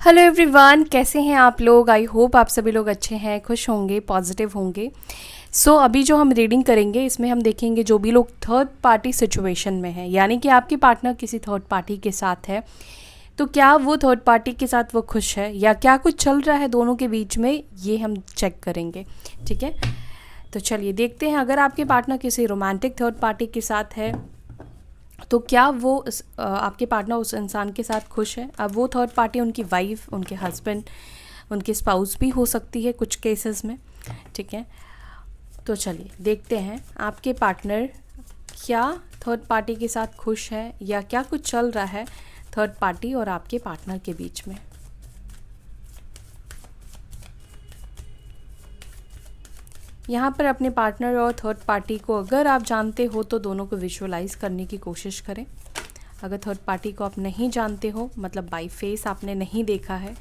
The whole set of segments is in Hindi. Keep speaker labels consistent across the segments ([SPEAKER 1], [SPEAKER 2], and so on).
[SPEAKER 1] हेलो एवरीवन, कैसे हैं आप लोग। आई होप आप सभी लोग अच्छे हैं, खुश होंगे, पॉजिटिव होंगे। अभी जो हम रीडिंग करेंगे इसमें हम देखेंगे जो भी लोग थर्ड पार्टी सिचुएशन में हैं, यानी कि आपके पार्टनर किसी थर्ड पार्टी के साथ है, तो क्या वो थर्ड पार्टी के साथ वो खुश है या क्या कुछ चल रहा है दोनों के बीच में, ये हम चेक करेंगे। ठीक है, तो चलिए देखते हैं। अगर आपके पार्टनर किसी रोमांटिक थर्ड पार्टी के साथ है तो क्या वो आपके पार्टनर उस इंसान के साथ खुश है। अब वो थर्ड पार्टी उनकी वाइफ, उनके हस्बैंड, उनके स्पाउस भी हो सकती है कुछ केसेस में। ठीक है, तो चलिए देखते हैं आपके पार्टनर क्या थर्ड पार्टी के साथ खुश है या क्या कुछ चल रहा है थर्ड पार्टी और आपके पार्टनर के बीच में। यहाँ पर अपने पार्टनर और थर्ड पार्टी को अगर आप जानते हो तो दोनों को विजुअलाइज करने की कोशिश करें। अगर थर्ड पार्टी को आप नहीं जानते हो, मतलब बाय फेस आपने नहीं देखा है,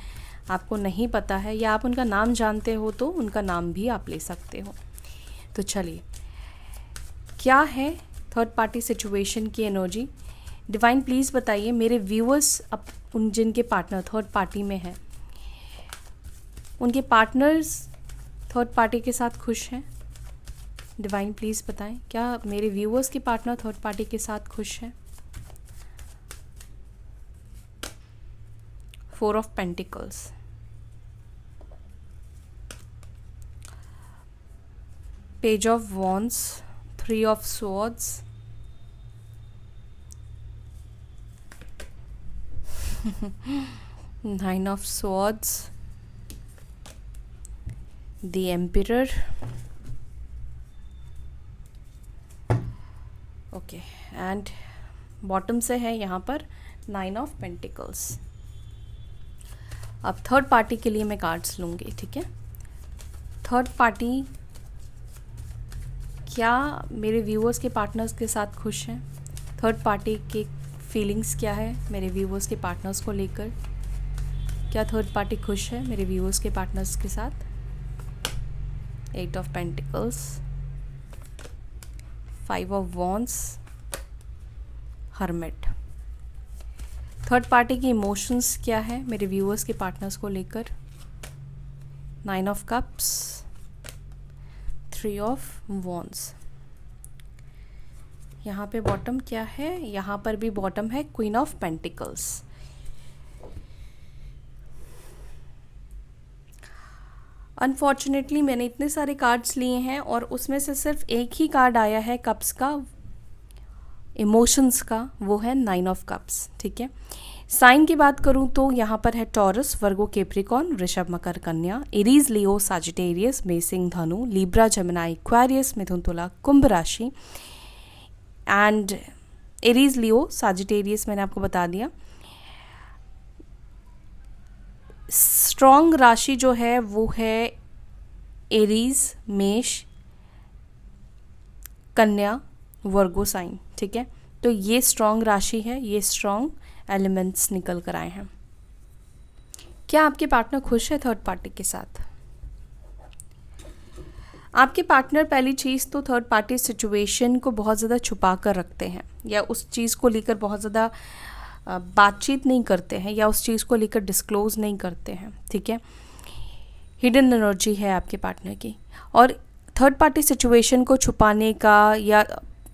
[SPEAKER 1] आपको नहीं पता है, या आप उनका नाम जानते हो तो उनका नाम भी आप ले सकते हो। तो चलिए, क्या है थर्ड पार्टी सिचुएशन की एनर्जी। डिवाइन प्लीज़ बताइए मेरे व्यूअर्स, अब उन जिनके पार्टनर थर्ड पार्टी में हैं, उनके पार्टनर्स थर्ड पार्टी के साथ खुश हैं। डिवाइन प्लीज़ बताएं, क्या मेरे व्यूअर्स के पार्टनर थर्ड पार्टी के साथ खुश हैं। 4 of pentacles, page of wands, 3 of swords, nine of swords, The Emperor. Okay, and bottom से है यहाँ पर 9 ऑफ पेंटिकल्स। अब थर्ड पार्टी के लिए मैं कार्ड्स लूँगी। ठीक है, थर्ड पार्टी क्या मेरे व्यूअर्स के पार्टनर्स के साथ खुश हैं। थर्ड पार्टी के फीलिंग्स क्या है मेरे व्यूअर्स के पार्टनर्स को लेकर। क्या थर्ड पार्टी खुश है मेरे व्यूअर्स के पार्टनर्स के साथ। 8 of Pentacles, 5 of Wands, Hermit। Third party की इमोशंस क्या है मेरे व्यूअर्स के पार्टनर्स को लेकर। 9 of Cups, 3 of Wands। यहाँ पे बॉटम क्या है, यहाँ पर भी बॉटम है क्वीन ऑफ पेंटिकल्स। अनफॉर्चुनेटली मैंने इतने सारे कार्ड्स लिए हैं और उसमें से सिर्फ एक ही कार्ड आया है कप्स का, इमोशंस का, वो है 9 ऑफ कप्स। ठीक है, साइन की बात करूं तो यहाँ पर है टॉरस, वर्गो, कैप्रिकॉर्न, वृषभ, मकर, कन्या, एरीज, लियो, सजिटेरियस, मेषिंग, धनु, लिब्रा, जेमिनी, एक्वेरियस, मिथुन, तुला, कुंभ राशि। एंड एरीज, लियो, सजिटेरियस मैंने आपको बता दिया। स्ट्रॉन्ग राशि जो है वो है एरीज, मेष, कन्या, वर्गो साइन। ठीक है, तो ये स्ट्रॉन्ग राशि है, ये स्ट्रॉन्ग एलिमेंट्स निकल कर आए हैं। क्या आपके पार्टनर खुश है थर्ड पार्टी के साथ। आपके पार्टनर पहली चीज़ तो थर्ड पार्टी सिचुएशन को बहुत ज़्यादा छुपा कर रखते हैं या उस चीज़ को लेकर बहुत ज़्यादा बातचीत नहीं करते हैं या उस चीज़ को लेकर डिस्क्लोज नहीं करते हैं। ठीक है, हिडन एनर्जी है आपके पार्टनर की। और थर्ड पार्टी सिचुएशन को छुपाने का, या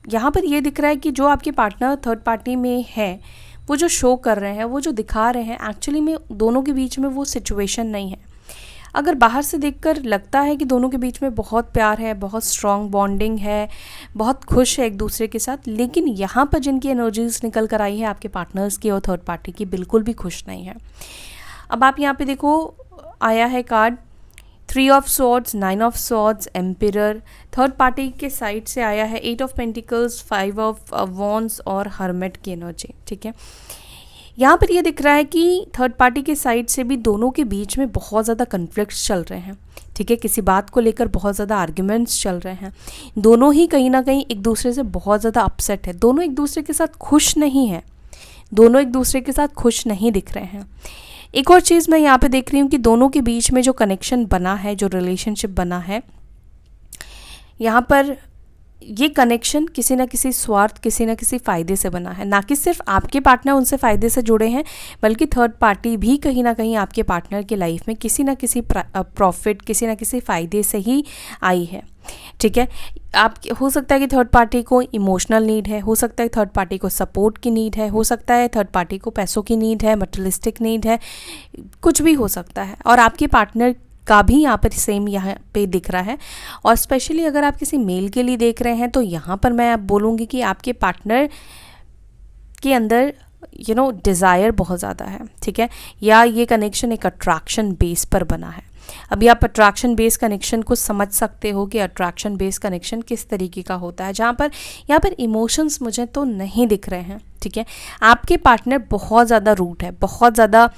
[SPEAKER 1] यहाँ पर ये दिख रहा है कि जो आपके पार्टनर थर्ड पार्टी में है वो जो शो कर रहे हैं, वो जो दिखा रहे हैं, एक्चुअली में दोनों के बीच में वो सिचुएशन नहीं है। अगर बाहर से देखकर लगता है कि दोनों के बीच में बहुत प्यार है, बहुत स्ट्रॉन्ग बॉन्डिंग है, बहुत खुश है एक दूसरे के साथ, लेकिन यहाँ पर जिनकी एनर्जीज निकल कर आई है आपके पार्टनर्स की और थर्ड पार्टी की, बिल्कुल भी खुश नहीं है। अब आप यहाँ पे देखो, आया है card 3 of swords, 9 of swords, emperor. Third party के साइड से आया है 8 ऑफ पेंटिकल्स, 5 ऑफ वॉन्ड्स और हर्मिट की एनर्जी। ठीक है, यहाँ पर ये दिख रहा है कि थर्ड पार्टी के साइड से भी दोनों के बीच में बहुत ज़्यादा कन्फ्लिक्ट्स चल रहे हैं। ठीक है, किसी बात को लेकर बहुत ज़्यादा आर्ग्यूमेंट्स चल रहे हैं। दोनों ही कहीं ना कहीं एक दूसरे से बहुत ज़्यादा अपसेट है, दोनों एक दूसरे के साथ खुश नहीं है, दोनों एक दूसरे के साथ खुश नहीं दिख रहे हैं। एक और चीज़ मैं यहाँ पे देख रही हूँ कि दोनों के बीच में जो कनेक्शन बना है, जो रिलेशनशिप बना है, यहाँ पर ये कनेक्शन किसी ना किसी स्वार्थ, किसी ना किसी फ़ायदे से बना है। ना कि सिर्फ आपके पार्टनर उनसे फ़ायदे से जुड़े हैं, बल्कि थर्ड पार्टी भी कहीं ना कहीं आपके पार्टनर की लाइफ में किसी ना किसी प्रॉफिट, किसी ना किसी फ़ायदे से ही आई है। ठीक है, आप हो सकता है कि थर्ड पार्टी को इमोशनल नीड है, हो सकता है थर्ड पार्टी को सपोर्ट की नीड है, हो सकता है थर्ड पार्टी को पैसों की नीड है, मटेरियलिस्टिक नीड है, कुछ भी हो सकता है। और आपके पार्टनर का भी यहाँ पर सेम यहाँ पे दिख रहा है। और स्पेशली अगर आप किसी मेल के लिए देख रहे हैं तो यहाँ पर मैं बोलूँगी कि आपके पार्टनर के अंदर डिज़ायर बहुत ज़्यादा है। ठीक है, या ये कनेक्शन एक अट्रैक्शन बेस पर बना है। अभी आप अट्रैक्शन बेस कनेक्शन को समझ सकते हो कि अट्रैक्शन बेस कनेक्शन किस तरीके का होता है, जहाँ पर यहाँ पर इमोशंस मुझे तो नहीं दिख रहे हैं। ठीक है, आपके पार्टनर बहुत ज़्यादा रूट है, बहुत ज़्यादा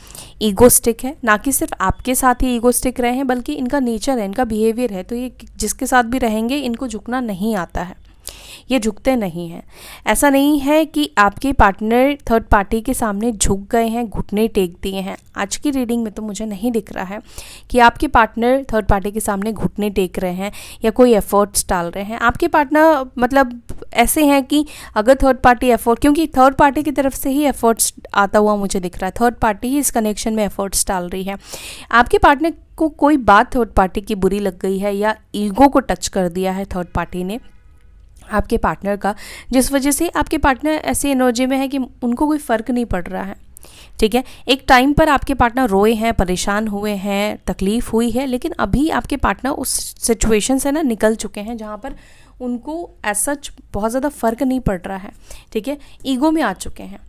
[SPEAKER 1] ईगोस्टिक है। ना कि सिर्फ आपके साथ ही ईगोस्टिक रहे हैं, बल्कि इनका नेचर है, इनका बिहेवियर है। तो ये जिसके साथ भी रहेंगे इनको झुकना नहीं आता है, ये झुकते नहीं हैं। ऐसा नहीं है कि आपके पार्टनर थर्ड पार्टी के सामने झुक गए हैं, घुटने टेक दिए हैं। आज की रीडिंग में तो मुझे नहीं दिख रहा है कि आपके पार्टनर थर्ड पार्टी के सामने घुटने टेक रहे हैं या कोई एफर्ट्स डाल रहे हैं। आपके पार्टनर मतलब ऐसे हैं कि अगर थर्ड पार्टी एफर्ट, क्योंकि थर्ड पार्टी की तरफ से ही एफर्ट्स आता हुआ मुझे दिख रहा है, थर्ड पार्टी ही इस कनेक्शन में एफर्ट्स डाल रही है। आपके पार्टनर को कोई बात थर्ड पार्टी की बुरी लग गई है या ईगो को टच कर दिया है थर्ड पार्टी ने आपके पार्टनर का, जिस वजह से आपके पार्टनर ऐसी एनर्जी में है कि उनको कोई फ़र्क नहीं पड़ रहा है। ठीक है, एक टाइम पर आपके पार्टनर रोए हैं, परेशान हुए हैं, तकलीफ़ हुई है, लेकिन अभी आपके पार्टनर उस सिचुएशन से ना निकल चुके हैं जहाँ पर उनको एज सच बहुत ज़्यादा फ़र्क नहीं पड़ रहा है। ठीक है, ईगो में आ चुके हैं।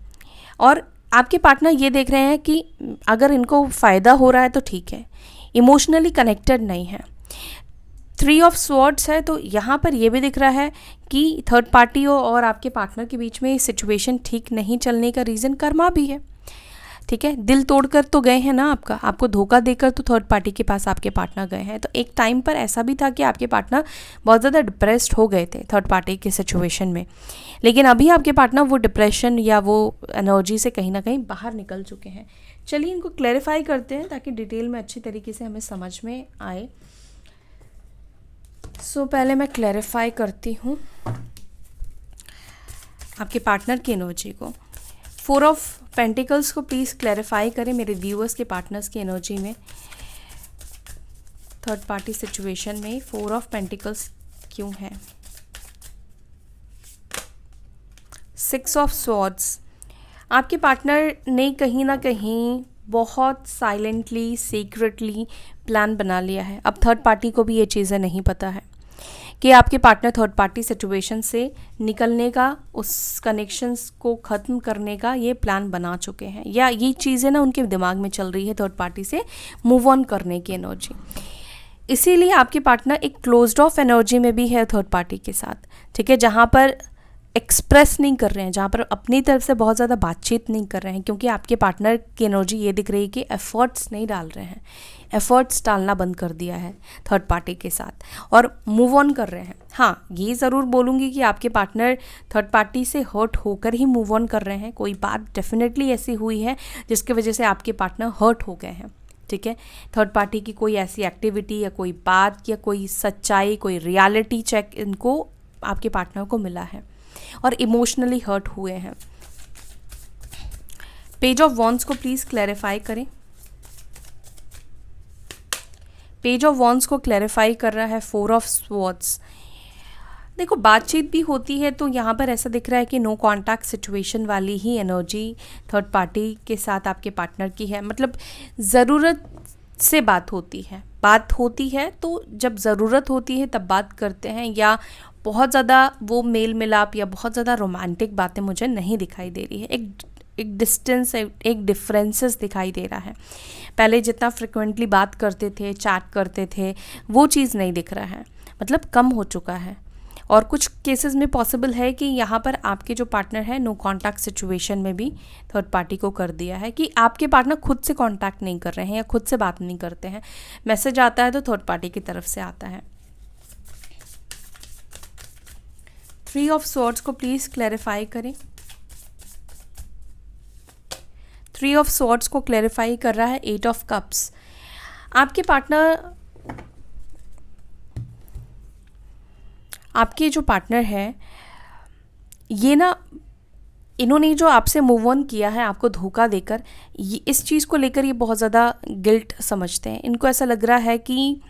[SPEAKER 1] और आपके पार्टनर ये देख रहे हैं कि अगर इनको फ़ायदा हो रहा है तो ठीक है, इमोशनली कनेक्टेड नहीं है। 3 ऑफ स्वॉर्ड्स है, तो यहाँ पर ये भी दिख रहा है कि थर्ड पार्टी और आपके पार्टनर के बीच में सिचुएशन ठीक नहीं चलने का रीज़न कर्मा भी है। ठीक है, दिल तोड़कर तो गए हैं ना, आपको धोखा देकर तो थर्ड पार्टी के पास आपके पार्टनर गए हैं। तो एक टाइम पर ऐसा भी था कि आपके पार्टनर बहुत ज़्यादा डिप्रेस्ड हो गए थे थर्ड पार्टी के सिचुएशन में, लेकिन अभी आपके पार्टनर वो डिप्रेशन या वो एनर्जी से कहीं ना कहीं बाहर निकल चुके हैं। चलिए इनको क्लैरिफाई करते हैं ताकि डिटेल में अच्छी तरीके से हमें समझ में आए। पहले मैं क्लैरिफाई करती हूँ आपके पार्टनर की एनर्जी को। 4 ऑफ पेंटिकल्स को प्लीज़ क्लैरिफाई करें मेरे व्यूअर्स के पार्टनर्स की एनर्जी में, थर्ड पार्टी सिचुएशन में 4 ऑफ पेंटिकल्स क्यों है। 6 ऑफ स्वॉर्ड्स, आपके पार्टनर ने कहीं ना कहीं बहुत साइलेंटली, सीक्रेटली प्लान बना लिया है। अब थर्ड पार्टी को भी ये चीज़ें नहीं पता है कि आपके पार्टनर थर्ड पार्टी सिचुएशन से निकलने का, उस कनेक्शंस को ख़त्म करने का ये प्लान बना चुके हैं, या ये चीज़ें ना उनके दिमाग में चल रही है थर्ड पार्टी से मूव ऑन करने की एनर्जी। इसीलिए आपके पार्टनर एक क्लोज्ड ऑफ एनर्जी में भी है थर्ड पार्टी के साथ। ठीक है, जहाँ पर एक्सप्रेस नहीं कर रहे हैं, जहाँ पर अपनी तरफ से बहुत ज़्यादा बातचीत नहीं कर रहे हैं, क्योंकि आपके पार्टनर की एनर्जी ये दिख रही है कि एफर्ट्स नहीं डाल रहे हैं, एफर्ट्स डालना बंद कर दिया है थर्ड पार्टी के साथ और मूव ऑन कर रहे हैं। हाँ, ये ज़रूर बोलूँगी कि आपके पार्टनर थर्ड पार्टी से हर्ट होकर ही मूव ऑन कर रहे हैं। कोई बात डेफिनेटली ऐसी हुई है जिसकी वजह से आपके पार्टनर हर्ट हो गए हैं। ठीक है, थर्ड पार्टी की कोई ऐसी एक्टिविटी या कोई बात या कोई सच्चाई, कोई रियलिटी चेक इनको आपके पार्टनर को मिला है और इमोशनली हर्ट हुए हैं। पेज ऑफ वॉन्ड्स को प्लीज़ क्लैरिफाई करें। पेज ऑफ वॉन्ड्स को क्लैरिफाई कर रहा है 4 ऑफ स्वॉर्ड्स। देखो, बातचीत भी होती है तो यहाँ पर ऐसा दिख रहा है कि नो कॉन्टैक्ट सिचुएशन वाली ही एनर्जी थर्ड पार्टी के साथ आपके पार्टनर की है। मतलब ज़रूरत से बात होती है तो जब ज़रूरत होती है तब बात करते हैं, या बहुत ज़्यादा वो मेल मिलाप या बहुत ज़्यादा रोमांटिक बातें मुझे नहीं दिखाई दे रही है। एक डिस्टेंस, एक डिफरेंसेस दिखाई दे रहा है। पहले जितना फ्रिक्वेंटली बात करते थे, चैट करते थे, वो चीज़ नहीं दिख रहा है, मतलब कम हो चुका है। और कुछ केसेस में पॉसिबल है कि यहाँ पर आपके जो पार्टनर है नो कॉन्टैक्ट सिचुएशन में भी थर्ड पार्टी को कर दिया है कि आपके पार्टनर खुद से कॉन्टैक्ट नहीं कर रहे हैं या खुद से बात नहीं करते हैं। मैसेज आता है तो थर्ड पार्टी की तरफ से आता है। 3 ऑफ स्वॉर्ड्स को प्लीज़ क्लैरिफाई करें। 3 ऑफ स्वॉर्ड्स को क्लैरिफाई कर रहा है 8 ऑफ कप्स। आपके जो पार्टनर है ये ना, इन्होंने जो आपसे मूव ऑन किया है आपको धोखा देकर, ये इस चीज़ को लेकर ये बहुत ज़्यादा गिल्ट समझते हैं। इनको ऐसा लग रहा है कि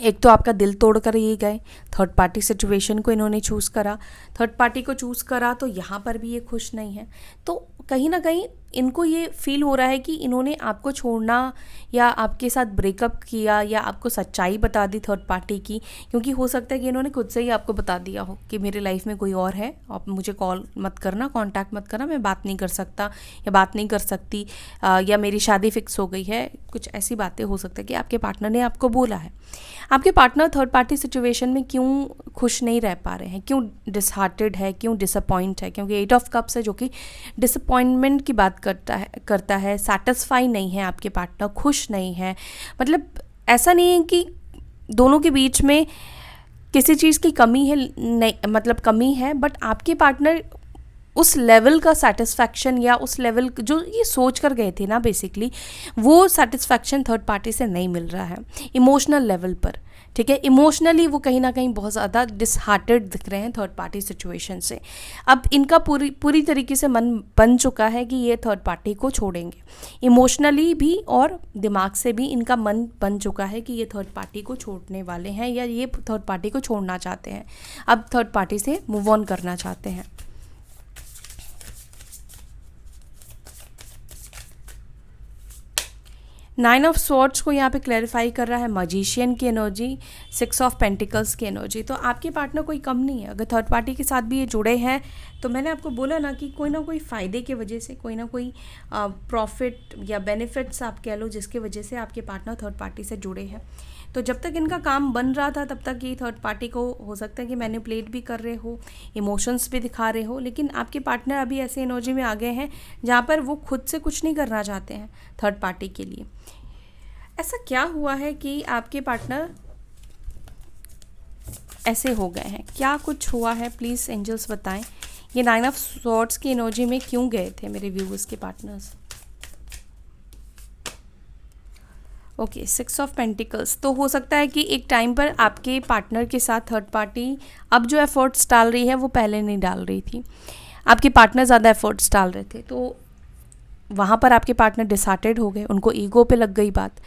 [SPEAKER 1] एक तो आपका दिल तोड़ कर ये गए, थर्ड पार्टी सिचुएशन को इन्होंने चूज़ करा, थर्ड पार्टी को चूज़ करा तो यहाँ पर भी ये खुश नहीं है। तो कहीं ना कहीं इनको ये फील हो रहा है कि इन्होंने आपको छोड़ना या आपके साथ ब्रेकअप किया या आपको सच्चाई बता दी थर्ड पार्टी की, क्योंकि हो सकता है कि इन्होंने खुद से ही आपको बता दिया हो कि मेरे लाइफ में कोई और है, आप मुझे कॉल मत करना, कांटेक्ट मत करना, मैं बात नहीं कर सकता या बात नहीं कर सकती, या मेरी शादी फिक्स हो गई है, कुछ ऐसी बातें हो सकता है कि आपके पार्टनर ने आपको बोला है। आपके पार्टनर थर्ड पार्टी सिचुएशन में क्यों खुश नहीं रह पा रहे हैं, क्यों डिसहार्टेड है, क्यों डिसअपॉइंट है, क्योंकि 8 ऑफ कप्स है जो कि डिसअपॉइंटमेंट की बात करता है। सैटिस्फाई नहीं है आपके पार्टनर, खुश नहीं है। मतलब ऐसा नहीं है कि दोनों के बीच में किसी चीज़ की कमी है, नहीं मतलब कमी है, बट आपके पार्टनर उस लेवल का सेटिस्फैक्शन या उस लेवल जो ये सोच कर गए थे ना बेसिकली, वो सेटिस्फैक्शन थर्ड पार्टी से नहीं मिल रहा है इमोशनल लेवल पर। ठीक है, इमोशनली वो कहीं ना कहीं बहुत ज़्यादा डिसहार्टेड दिख रहे हैं थर्ड पार्टी सिचुएशन से। अब इनका पूरी तरीके से मन बन चुका है कि ये थर्ड पार्टी को छोड़ेंगे, इमोशनली भी और दिमाग से भी इनका मन बन चुका है कि ये थर्ड पार्टी को छोड़ने वाले हैं या ये थर्ड पार्टी को छोड़ना चाहते हैं, अब थर्ड पार्टी से मूव ऑन करना चाहते हैं। 9 ऑफ स्वॉर्ड्स को यहाँ पे क्लैरिफाई कर रहा है मजिशियन की एनर्जी, 6 ऑफ पेंटिकल्स की एनर्जी। तो आपके पार्टनर कोई कम नहीं है। अगर थर्ड पार्टी के साथ भी ये जुड़े हैं तो मैंने आपको बोला ना कि कोई ना कोई फ़ायदे की वजह से, कोई ना कोई प्रॉफिट या बेनिफिट्स आप कह लो, जिसके वजह से आपके पार्टनर थर्ड पार्टी से जुड़े हैं। तो जब तक इनका काम बन रहा था तब तक ये थर्ड पार्टी को हो सकता है कि मैनिपुलेट भी कर रहे हो, इमोशंस भी दिखा रहे हो, लेकिन आपके पार्टनर अभी ऐसे एनर्जी में आ गए हैं जहाँ पर वो खुद से कुछ नहीं करना चाहते हैं थर्ड पार्टी के लिए। ऐसा क्या हुआ है कि आपके पार्टनर ऐसे हो गए हैं, क्या कुछ हुआ है, प्लीज़ एंजल्स बताएं। ये 9 ऑफ स्वॉर्ड्स की एनर्जी में क्यों गए थे मेरे व्यूअर्स के पार्टनर्स। Okay, 6 of pentacles. तो हो सकता है कि एक टाइम पर आपके पार्टनर के साथ थर्ड पार्टी अब जो एफर्ट्स डाल रही है वो पहले नहीं डाल रही थी। आपके पार्टनर ज़्यादा एफर्ट्स डाल रहे थे, तो वहाँ पर आपके पार्टनर डिसहार्टेड हो गए, उनको ईगो पे लग गई बात।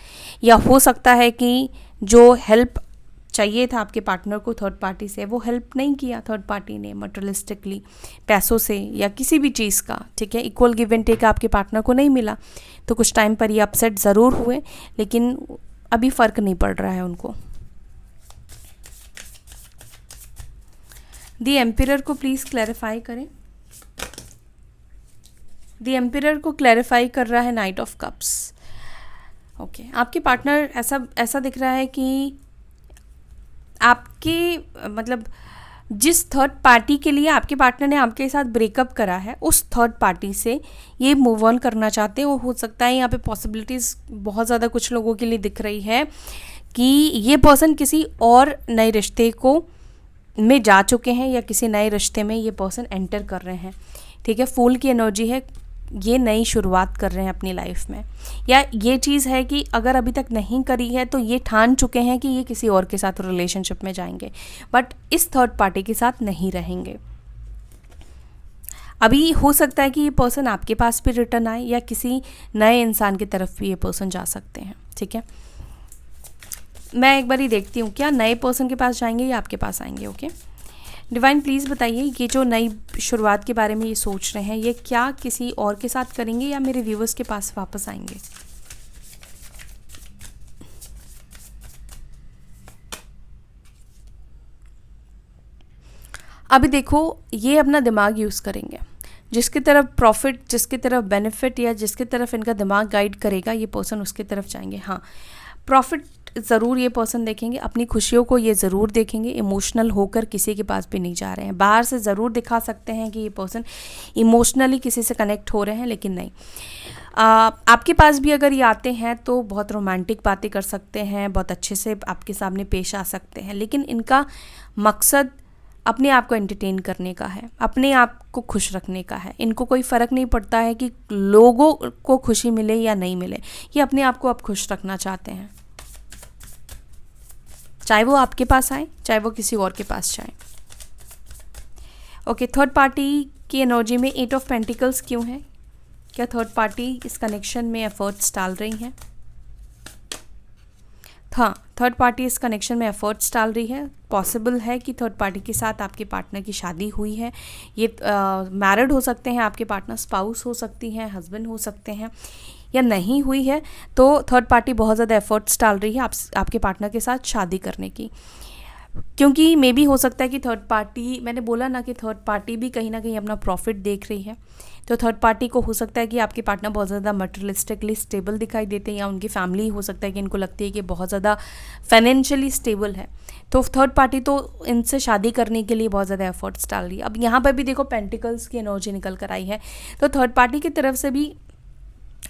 [SPEAKER 1] या हो सकता है कि जो हेल्प चाहिए था आपके पार्टनर को थर्ड पार्टी से, वो हेल्प नहीं किया थर्ड पार्टी ने मटेरियलिस्टिकली, पैसों से या किसी भी चीज़ का। ठीक है, इक्वल गिव एंड टेक आपके पार्टनर को नहीं मिला, तो कुछ टाइम पर ये अपसेट ज़रूर हुए, लेकिन अभी फ़र्क नहीं पड़ रहा है उनको। द एम्पिरर को प्लीज़ क्लैरिफाई करें। द एम्पिरर को क्लैरिफाई कर रहा है नाइट ऑफ कप्स। ओके, आपके पार्टनर ऐसा दिख रहा है कि आपके मतलब जिस थर्ड पार्टी के लिए आपके पार्टनर ने आपके साथ ब्रेकअप करा है, उस थर्ड पार्टी से ये मूव ऑन करना चाहते हैं। वो हो सकता है यहाँ पे पॉसिबिलिटीज़ बहुत ज़्यादा कुछ लोगों के लिए दिख रही है कि ये पर्सन किसी और नए रिश्ते को में जा चुके हैं या किसी नए रिश्ते में ये पर्सन एंटर कर रहे हैं। ठीक है, फूल की एनर्जी है, ये नई शुरुआत कर रहे हैं अपनी लाइफ में, या ये चीज़ है कि अगर अभी तक नहीं करी है तो ये ठान चुके हैं कि ये किसी और के साथ रिलेशनशिप में जाएंगे, बट इस थर्ड पार्टी के साथ नहीं रहेंगे। अभी हो सकता है कि ये पर्सन आपके पास भी रिटर्न आए या किसी नए इंसान की तरफ भी ये पर्सन जा सकते हैं। ठीक है, मैं एक बार ही देखती हूँ क्या नए पर्सन के पास जाएंगे या आपके पास आएंगे। ओके, डिवाइन प्लीज़ बताइए, ये जो नई शुरुआत के बारे में ये सोच रहे हैं, ये क्या किसी और के साथ करेंगे या मेरे व्यूवर्स के पास वापस आएंगे। अभी देखो, ये अपना दिमाग यूज़ करेंगे, जिसकी तरफ प्रॉफिट, जिसकी तरफ बेनिफिट या जिसकी तरफ इनका दिमाग गाइड करेगा ये पर्सन उसकी तरफ जाएंगे। हाँ, प्रॉफिट ज़रूर ये पर्सन देखेंगे, अपनी खुशियों को ये ज़रूर देखेंगे, इमोशनल होकर किसी के पास भी नहीं जा रहे हैं। बाहर से ज़रूर दिखा सकते हैं कि ये पर्सन इमोशनली किसी से कनेक्ट हो रहे हैं, लेकिन नहीं। आपके पास भी अगर ये आते हैं तो बहुत रोमांटिक बातें कर सकते हैं, बहुत अच्छे से आपके सामने पेश आ सकते हैं, लेकिन इनका मकसद अपने आप को एंटरटेन करने का है, अपने आप को खुश रखने का है। इनको कोई फ़र्क नहीं पड़ता है कि लोगों को खुशी मिले या नहीं मिले, ये अपने आप को अब खुश रखना चाहते हैं। चाहे वो आपके पास आए, चाहे वो किसी और के पास जाए। ओके, थर्ड पार्टी की एनर्जी में 8 ऑफ पेंटिकल्स क्यों है? क्या थर्ड पार्टी इस कनेक्शन में एफर्ट्स डाल रही है? हाँ, थर्ड पार्टी इस कनेक्शन में एफर्ट्स डाल रही है। पॉसिबल है कि थर्ड पार्टी के साथ आपके पार्टनर की शादी हुई है। ये मैरिड हो सकते हैं आपके पार्टनर, स्पाउस हो सकती हैं, हस्बैंड हो सकते हैं, या नहीं हुई है तो थर्ड पार्टी बहुत ज़्यादा एफर्ट्स डाल रही है आपके पार्टनर के साथ शादी करने की। क्योंकि मे भी हो सकता है कि थर्ड पार्टी, मैंने बोला ना कि थर्ड पार्टी भी कहीं ना कहीं अपना प्रॉफिट देख रही है, तो थर्ड पार्टी को हो सकता है कि आपके पार्टनर बहुत ज़्यादा मटेरियलिस्टिकली स्टेबल दिखाई देते हैं, या उनकी फैमिली हो सकता है कि इनको लगती है कि बहुत ज़्यादा फाइनेंशियली स्टेबल है, तो थर्ड पार्टी तो इनसे शादी करने के लिए बहुत ज़्यादा एफर्ट्स डाल रही है। अब यहाँ पर भी देखो पेंटिकल्स की एनर्जी निकल कर आई है, तो थर्ड पार्टी की तरफ से भी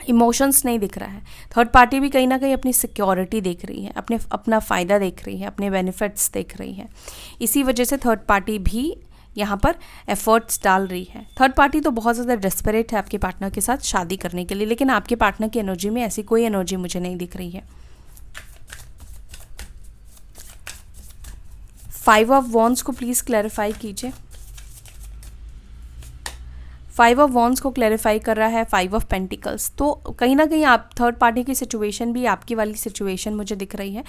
[SPEAKER 1] इमोशंस नहीं दिख रहा है। थर्ड पार्टी भी कहीं ना कहीं अपनी सिक्योरिटी देख रही है, अपना फ़ायदा देख रही है, अपने बेनिफिट्स देख रही है। इसी वजह से थर्ड पार्टी भी यहाँ पर एफर्ट्स डाल रही है। थर्ड पार्टी तो बहुत ज़्यादा डेस्परेट है आपके पार्टनर के साथ शादी करने के लिए, लेकिन आपके पार्टनर की एनर्जी में ऐसी कोई एनर्जी मुझे नहीं दिख रही है। 5 ऑफ वॉन्ड्स को प्लीज़ क्लैरिफाई कीजिए। 5 ऑफ वॉन्ड्स को क्लैरिफाई कर रहा है 5 ऑफ पेंटिकल्स। तो कहीं ना कहीं आप थर्ड पार्टी की सिचुएशन भी आपकी वाली सिचुएशन मुझे दिख रही है,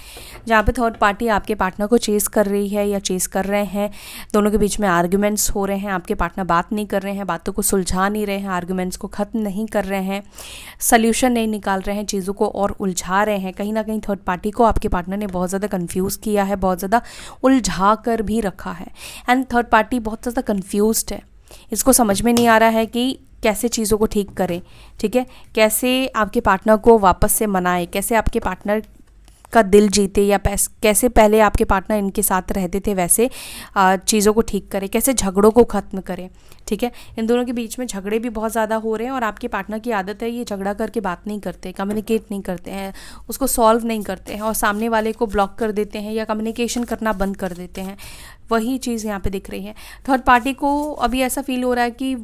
[SPEAKER 1] जहाँ पे थर्ड पार्टी आपके पार्टनर को चेस कर रही है या चेस कर रहे हैं। दोनों के बीच में आर्ग्यूमेंट्स हो रहे हैं, आपके पार्टनर बात नहीं कर रहे हैं, बातों को सुलझा नहीं रहे हैं, आर्ग्यूमेंट्स को ख़त्म नहीं कर रहे हैं, सल्यूशन नहीं निकाल रहे हैं, चीज़ों को और उलझा रहे हैं। कहीं ना कहीं थर्ड पार्टी को आपके पार्टनर ने बहुत ज़्यादा कन्फ्यूज़ किया है, बहुत ज़्यादा उलझा कर भी रखा है, एंड थर्ड पार्टी बहुत ज़्यादा कन्फ्यूज्ड है। इसको समझ में नहीं आ रहा है कि कैसे चीज़ों को ठीक करें, ठीक है, कैसे आपके पार्टनर को वापस से मनाए, कैसे आपके पार्टनर का दिल जीते, या कैसे पहले आपके पार्टनर इनके साथ रहते थे वैसे चीज़ों को ठीक करें, कैसे झगड़ों को ख़त्म करें। ठीक है, इन दोनों के बीच में झगड़े भी बहुत ज़्यादा हो रहे हैं, और आपके पार्टनर की आदत है ये झगड़ा करके बात नहीं करते, कम्युनिकेट नहीं करते हैं, उसको सॉल्व नहीं करते हैं, और सामने वाले को ब्लॉक कर देते हैं या कम्युनिकेशन करना बंद कर देते हैं। वही चीज़ यहाँ पे दिख रही है। थर्ड पार्टी को अभी ऐसा फील हो रहा है कि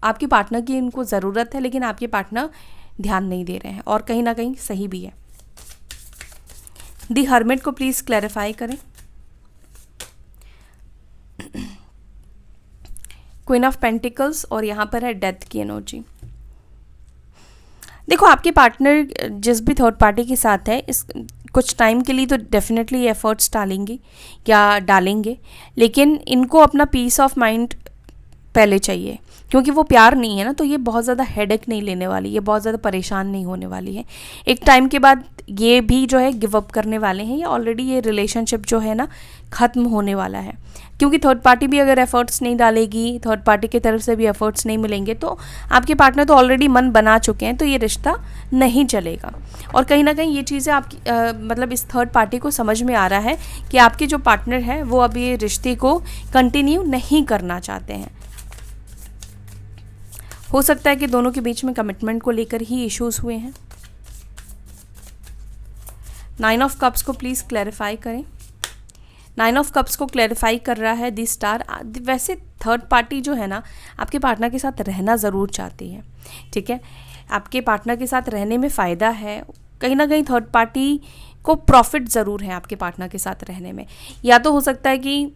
[SPEAKER 1] आपके पार्टनर की इनको ज़रूरत है, लेकिन आपके पार्टनर ध्यान नहीं दे रहे हैं, और कहीं ना कहीं सही भी है। दी हर्मिट को प्लीज़ क्लैरिफाई करें। क्वीन ऑफ पेंटिकल्स, और यहाँ पर है डेथ की एनर्जी। देखो आपके पार्टनर जिस भी थर्ड पार्टी के साथ है, इस कुछ टाइम के लिए तो डेफिनेटली एफर्ट्स डालेंगी या डालेंगे, लेकिन इनको अपना पीस ऑफ माइंड पहले चाहिए, क्योंकि वो प्यार नहीं है ना, तो ये बहुत ज़्यादा हेडेक नहीं लेने वाली, ये बहुत ज़्यादा परेशान नहीं होने वाली है। एक टाइम के बाद ये भी जो है गिव अप करने वाले हैं, या ऑलरेडी ये रिलेशनशिप जो है ना ख़त्म होने वाला है, क्योंकि थर्ड पार्टी भी अगर एफर्ट्स नहीं डालेगी, थर्ड पार्टी की तरफ से भी एफर्ट्स नहीं मिलेंगे, तो आपके पार्टनर तो ऑलरेडी मन बना चुके हैं, तो ये रिश्ता नहीं चलेगा। और कहीं ना कहीं ये चीज़ें आपकी मतलब इस थर्ड पार्टी को समझ में आ रहा है कि आपके जो पार्टनर है वो अब ये रिश्ते को कंटिन्यू नहीं करना चाहते हैं। हो सकता है कि दोनों के बीच में कमिटमेंट को लेकर ही इश्यूज़ हुए हैं। 9 ऑफ कप्स को प्लीज़ क्लैरिफाई करें। 9 ऑफ कप्स को क्लैरिफाई कर रहा है दी स्टार। वैसे थर्ड पार्टी जो है ना आपके पार्टनर के साथ रहना ज़रूर चाहती है, ठीक है, आपके पार्टनर के साथ रहने में फ़ायदा है। कहीं ना कहीं थर्ड पार्टी को प्रॉफिट ज़रूर है आपके पार्टनर के साथ रहने में। या तो हो सकता है कि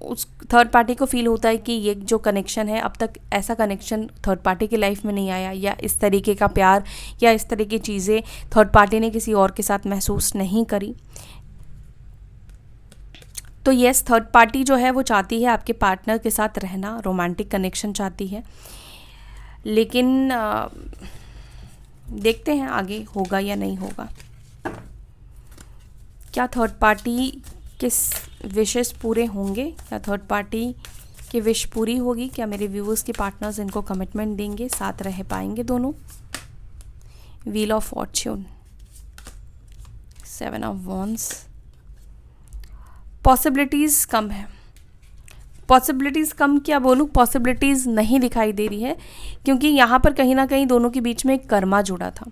[SPEAKER 1] उस थर्ड पार्टी को फील होता है कि ये जो कनेक्शन है, अब तक ऐसा कनेक्शन थर्ड पार्टी की लाइफ में नहीं आया, या इस तरीके का प्यार या इस तरह की चीज़ें थर्ड पार्टी ने किसी और के साथ महसूस नहीं करी। तो यस, थर्ड पार्टी जो है वो चाहती है आपके पार्टनर के साथ रहना, रोमांटिक कनेक्शन चाहती है, लेकिन देखते हैं आगे होगा या नहीं होगा। क्या थर्ड पार्टी किस विशेस पूरे होंगे, या थर्ड पार्टी की विश पूरी होगी? क्या मेरे व्यूअर्स के पार्टनर्स इनको कमिटमेंट देंगे, साथ रह पाएंगे दोनों? Wheel of fortune, 7 of wands. Possibilities कम है। पॉसिबिलिटीज़ कम क्या बोलूँ, पॉसिबिलिटीज़ नहीं दिखाई दे रही है, क्योंकि यहाँ पर कहीं ना कहीं दोनों के बीच में एक कर्मा जुड़ा था।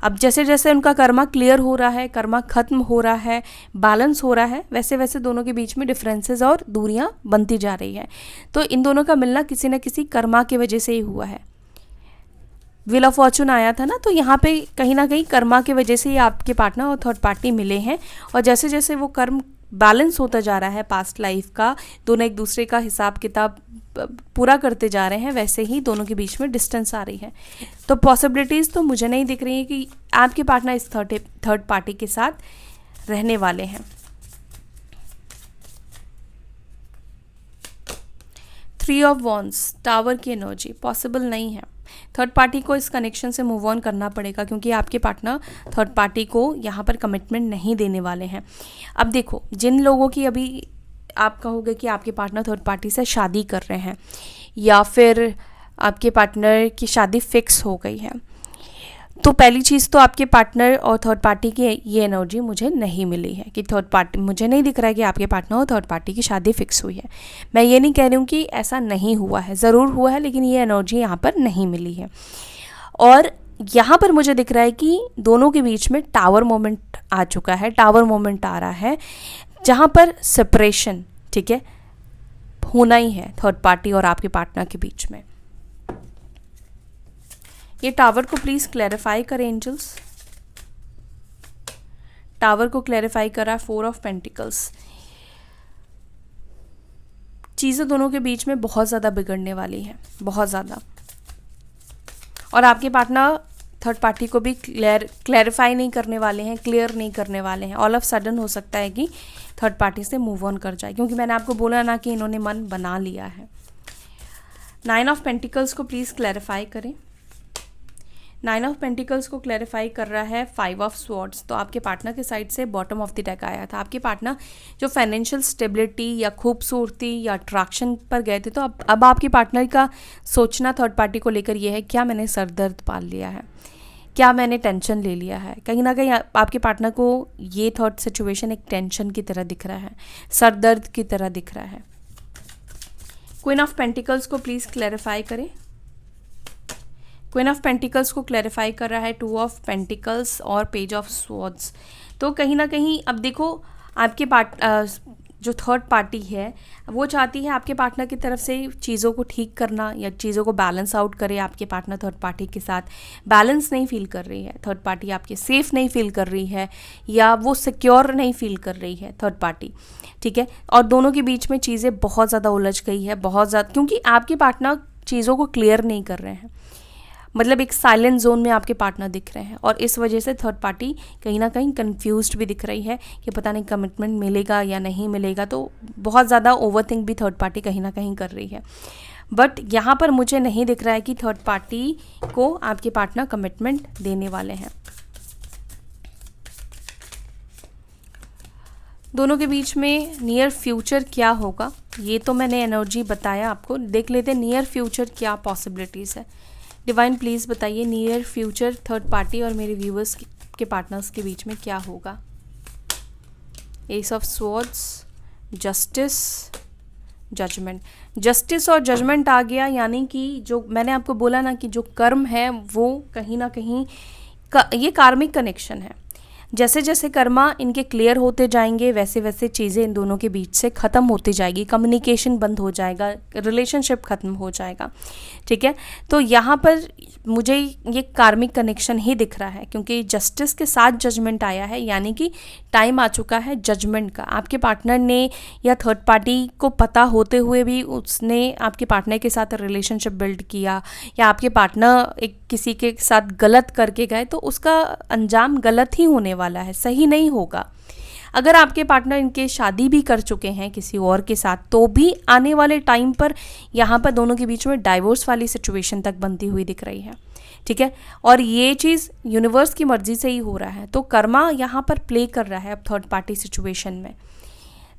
[SPEAKER 1] अब जैसे जैसे उनका कर्मा क्लियर हो रहा है, कर्मा ख़त्म हो रहा है, बैलेंस हो रहा है, वैसे वैसे दोनों के बीच में डिफरेंसेस और दूरियां बनती जा रही है। तो इन दोनों का मिलना किसी न किसी कर्मा की वजह से ही हुआ है। व्हील ऑफ फॉर्च्यून आया था ना, तो यहाँ पे कहीं ना कहीं कर्मा की वजह से ही आपके पार्टनर और थर्ड पार्टी मिले हैं, और जैसे जैसे वो कर्म बैलेंस होता जा रहा है पास्ट लाइफ का, दोनों एक दूसरे का हिसाब किताब पूरा करते जा रहे हैं, वैसे ही दोनों के बीच में डिस्टेंस आ रही है। तो पॉसिबिलिटीज़ तो मुझे नहीं दिख रही है कि आपके पार्टनर इस थर्ड पार्टी के साथ रहने वाले हैं। 3 ऑफ वॉन्ड्स, टावर की एनर्जी पॉसिबल नहीं है। थर्ड पार्टी को इस कनेक्शन से मूव ऑन करना पड़ेगा, क्योंकि आपके पार्टनर थर्ड पार्टी को यहाँ पर कमिटमेंट नहीं देने वाले हैं। अब देखो, जिन लोगों की अभी आप कहोगे कि आपके पार्टनर थर्ड पार्टी से शादी कर रहे हैं, या फिर आपके पार्टनर की शादी फिक्स हो गई है, तो पहली चीज़ तो आपके पार्टनर और थर्ड पार्टी की ये एनर्जी मुझे नहीं मिली है कि थर्ड पार्टी, मुझे नहीं दिख रहा है कि आपके पार्टनर और थर्ड पार्टी की शादी फिक्स हुई है। मैं ये नहीं कह रही हूँ कि ऐसा नहीं हुआ है, ज़रूर हुआ है, लेकिन ये एनर्जी यहाँ पर नहीं मिली है। और यहाँ पर मुझे दिख रहा है कि दोनों के बीच में टावर मोमेंट आ चुका है, टावर मोमेंट आ रहा है, जहाँ पर सेपरेशन, ठीक है, होना ही है थर्ड पार्टी और आपके पार्टनर के बीच में। ये टावर को प्लीज़ क्लैरिफाई करें एंजल्स। टावर को क्लैरिफाई करा 4 ऑफ पेंटिकल्स। चीज़ें दोनों के बीच में बहुत ज़्यादा बिगड़ने वाली हैं, बहुत ज़्यादा। और आपके पार्टनर थर्ड पार्टी को भी क्लैरिफाई नहीं करने वाले हैं, क्लियर नहीं करने वाले हैं। ऑल ऑफ सडन हो सकता है कि थर्ड पार्टी से मूव ऑन कर जाए, क्योंकि मैंने आपको बोला ना कि इन्होंने मन बना लिया है। 9 ऑफ पेंटिकल्स को प्लीज़ क्लैरिफाई करें। 9 ऑफ पेंटिकल्स को क्लैरिफाई कर रहा है 5 ऑफ स्वॉर्ड्स। तो आपके पार्टनर के साइड से बॉटम ऑफ द डेक आया था। आपके पार्टनर जो फाइनेंशियल स्टेबिलिटी या खूबसूरती या अट्रैक्शन पर गए थे, तो अब आपके पार्टनर का सोचना थर्ड पार्टी को लेकर ये है, क्या मैंने सर दर्द पाल लिया है, क्या मैंने टेंशन ले लिया है। कहीं ना कहीं आपके पार्टनर को ये थर्ड सिचुएशन एक टेंशन की तरह दिख रहा है, सर दर्द की तरह दिख रहा है। क्वीन ऑफ पेंटिकल्स को प्लीज़ क्लैरिफाई करें। क्वीन ऑफ पेंटिकल्स को क्लैरिफाई कर रहा है 2 ऑफ पेंटिकल्स और पेज ऑफ स्वॉर्ड्स। तो कहीं ना कहीं अब देखो, आपके जो थर्ड पार्टी है वो चाहती है आपके पार्टनर की तरफ से चीज़ों को ठीक करना या चीज़ों को बैलेंस आउट करे। आपके पार्टनर थर्ड पार्टी के साथ बैलेंस नहीं फील कर रही है, थर्ड पार्टी आपके सेफ नहीं फील कर रही है, या वो सिक्योर नहीं फील कर रही है थर्ड पार्टी, ठीक है। और दोनों के बीच में चीज़ें बहुत ज़्यादा उलझ गई है, बहुत ज़्यादा, क्योंकि आपके पार्टनर चीज़ों को क्लियर नहीं कर रहे हैं। मतलब एक साइलेंट जोन में आपके पार्टनर दिख रहे हैं, और इस वजह से थर्ड पार्टी कहीं ना कहीं कंफ्यूज्ड भी दिख रही है कि पता नहीं कमिटमेंट मिलेगा या नहीं मिलेगा। तो बहुत ज़्यादा ओवरथिंक भी थर्ड पार्टी कहीं ना कहीं कर रही है। बट यहाँ पर मुझे नहीं दिख रहा है कि थर्ड पार्टी को आपके पार्टनर कमिटमेंट देने वाले हैं। दोनों के बीच में नियर फ्यूचर क्या होगा, ये तो मैंने एनर्जी बताया आपको। देख लेते हैं नियर फ्यूचर क्या पॉसिबिलिटीज़ है। डिवाइन प्लीज़ बताइए नियर फ्यूचर थर्ड पार्टी और मेरे व्यूअर्स के पार्टनर्स के बीच में क्या होगा। Ace of swords, justice, judgement. Justice और जजमेंट आ गया, यानी कि जो मैंने आपको बोला ना कि जो कर्म है वो कहीं ना कहीं ये कार्मिक कनेक्शन है। जैसे जैसे कर्मा इनके क्लियर होते जाएंगे, वैसे वैसे चीज़ें इन दोनों के बीच से ख़त्म होती जाएगी, कम्युनिकेशन बंद हो जाएगा, रिलेशनशिप ख़त्म हो जाएगा, ठीक है। तो यहाँ पर मुझे ये कार्मिक कनेक्शन ही दिख रहा है, क्योंकि जस्टिस के साथ जजमेंट आया है, यानी कि टाइम आ चुका है जजमेंट का। आपके पार्टनर ने या थर्ड पार्टी को पता होते हुए भी उसने आपके पार्टनर के साथ रिलेशनशिप बिल्ड किया, या आपके पार्टनर एक किसी के साथ गलत करके गए, तो उसका अंजाम गलत ही होने वाला है, सही नहीं होगा। अगर आपके पार्टनर इनके शादी भी कर चुके हैं किसी और के साथ, तो भी आने वाले टाइम पर यहाँ पर दोनों के बीच में डाइवोर्स वाली सिचुएशन तक बनती हुई दिख रही है, ठीक है। और ये चीज़ यूनिवर्स की मर्जी से ही हो रहा है। तो कर्मा यहाँ पर प्ले कर रहा है अब थर्ड पार्टी सिचुएशन में।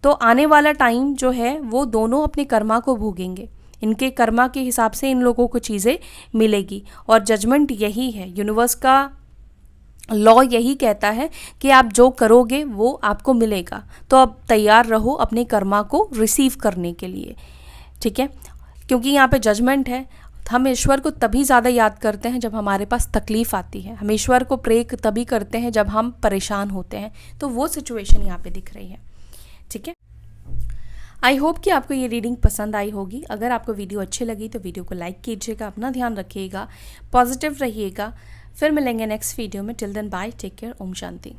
[SPEAKER 1] तो आने वाला टाइम जो है वो दोनों अपने कर्मा को भोगेंगे, इनके कर्मा के हिसाब से इन लोगों को चीज़ें मिलेगी। और जजमेंट यही है, यूनिवर्स का लॉ यही कहता है कि आप जो करोगे वो आपको मिलेगा। तो अब तैयार रहो अपने कर्मा को रिसीव करने के लिए, ठीक है। क्योंकि यहाँ पे जजमेंट है। हम ईश्वर को तभी ज़्यादा याद करते हैं जब हमारे पास तकलीफ़ आती है, हम ईश्वर को प्रे तभी करते हैं जब हम परेशान होते हैं। तो वो सिचुएशन यहाँ पे दिख रही है, ठीक है। आई होप कि आपको ये रीडिंग पसंद आई होगी। अगर आपको वीडियो अच्छी लगी तो वीडियो को लाइक कीजिएगा, अपना ध्यान रखिएगा, पॉजिटिव रहिएगा। फिर मिलेंगे नेक्स्ट वीडियो में। Till then bye, take care, ओम शांति।